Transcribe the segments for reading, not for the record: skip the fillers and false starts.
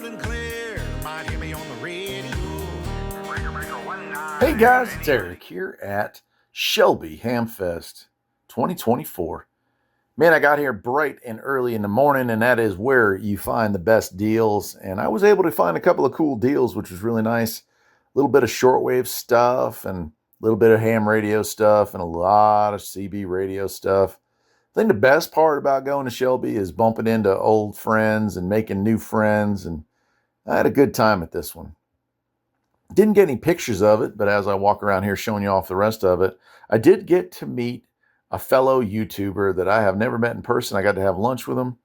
loud and clear. Might hear me on the radio. Hey guys, it's Eric here at Shelby Hamfest 2024. Man, I got here bright and early in the morning, and that is where you find the best deals. And I was able to find a couple of cool deals, which was really nice. A little bit of shortwave stuff and a little bit of ham radio stuff and a lot of CB radio stuff. I think the best part about going to Shelby is bumping into old friends and making new friends, and I had a good time at this one. Didn't get any pictures of it, but as I walk around here showing you off the rest of it, I did get to meet a fellow YouTuber that I have never met in person. I got to have lunch with him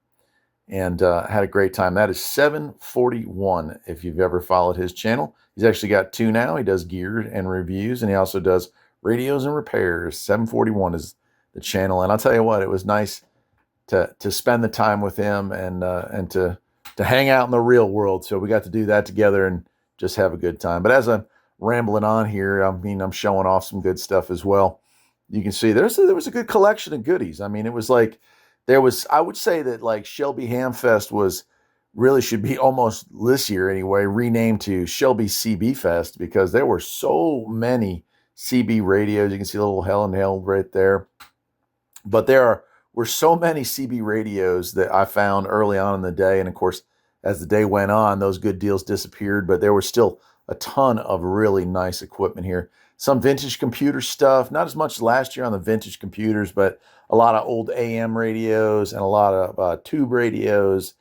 and had a great time. That is 741, if you've ever followed his channel. He's actually got two now. He does gear and reviews, and he also does radios and repairs. 741 is the channel, and I'll tell you what, it was nice to spend the time with him and to hang out in the real world. So we got to do that together and just have a good time. But as I'm rambling on here, I mean, I'm showing off some good stuff as well. You can see there was a good collection of goodies. I mean, it was like I would say that like Shelby Hamfest really should be almost this year anyway, renamed to Shelby CB Fest, because there were so many CB radios. You can see a little Hell in Hell right there. But there were so many CB radios that I found early on in the day. And of course, as the day went on, those good deals disappeared, but there was still a ton of really nice equipment here. Some vintage computer stuff, not as much as last year on the vintage computers, but a lot of old AM radios and a lot of tube radios.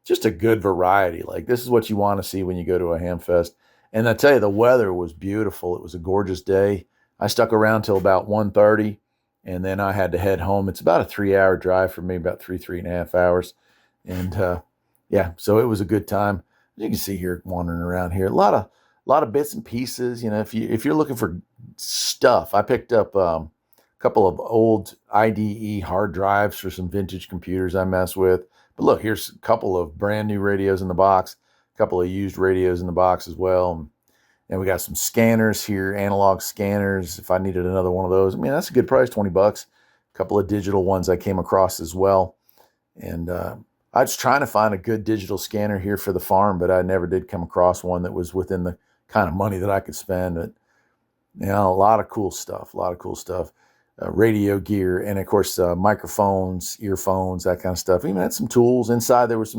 Just a good variety. Like, this is what you want to see when you go to a Hamfest. And I tell you, the weather was beautiful. It was a gorgeous day. I stuck around till about 1:30, and then I had to head home. It's about a 3-hour drive for me, about three and a half hours. And yeah, so it was a good time. You can see here wandering around here, a lot of bits and pieces. You know, if you're looking for stuff, I picked up a couple of old IDE hard drives for some vintage computers I mess with. But look, here's a couple of brand new radios in the box, a couple of used radios in the box as well. And we got some scanners here, analog scanners. If I needed another one of those, I mean, that's a good price, $20. A couple of digital ones I came across as well. And I was trying to find a good digital scanner here for the farm, but I never did come across one that was within the kind of money that I could spend. But, you know, a lot of cool stuff, radio gear, and of course, microphones, earphones, that kind of stuff. Even had some tools inside. There was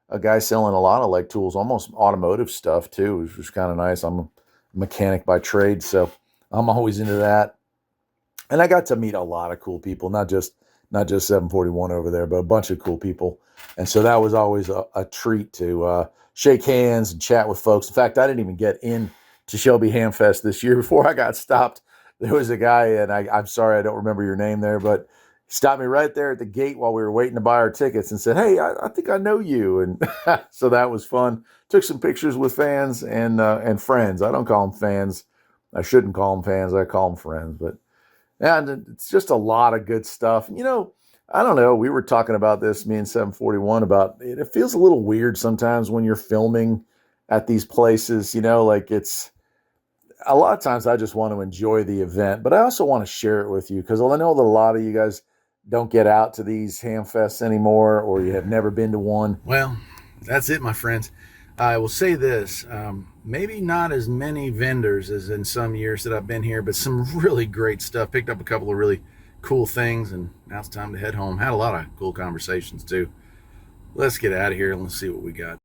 a guy selling a lot of like tools, almost automotive stuff too, which was kind of nice. I'm a mechanic by trade, so I'm always into that. And I got to meet a lot of cool people, not just 741 over there, but a bunch of cool people. And so that was always a treat to shake hands and chat with folks. In fact, I didn't even get in to Shelby Hamfest this year. Before I got stopped, there was a guy, and I'm sorry I don't remember your name there, but he stopped me right there at the gate while we were waiting to buy our tickets and said, "Hey, I think I know you." And so that was fun. Took some pictures with fans and friends. I don't call them fans. I shouldn't call them fans. I call them friends. But and it's just a lot of good stuff. You know, I don't know. We were talking about this, me and 741, about it. It feels a little weird sometimes when you're filming at these places, you know, like it's a lot of times I just want to enjoy the event, but I also want to share it with you because I know that a lot of you guys don't get out to these Hamfests anymore, or you have never been to one. Well, that's it, my friends. I will say this, maybe not as many vendors as in some years that I've been here, but some really great stuff. Picked up a couple of really cool things, and now it's time to head home. Had a lot of cool conversations too. Let's get out of here and let's see what we got.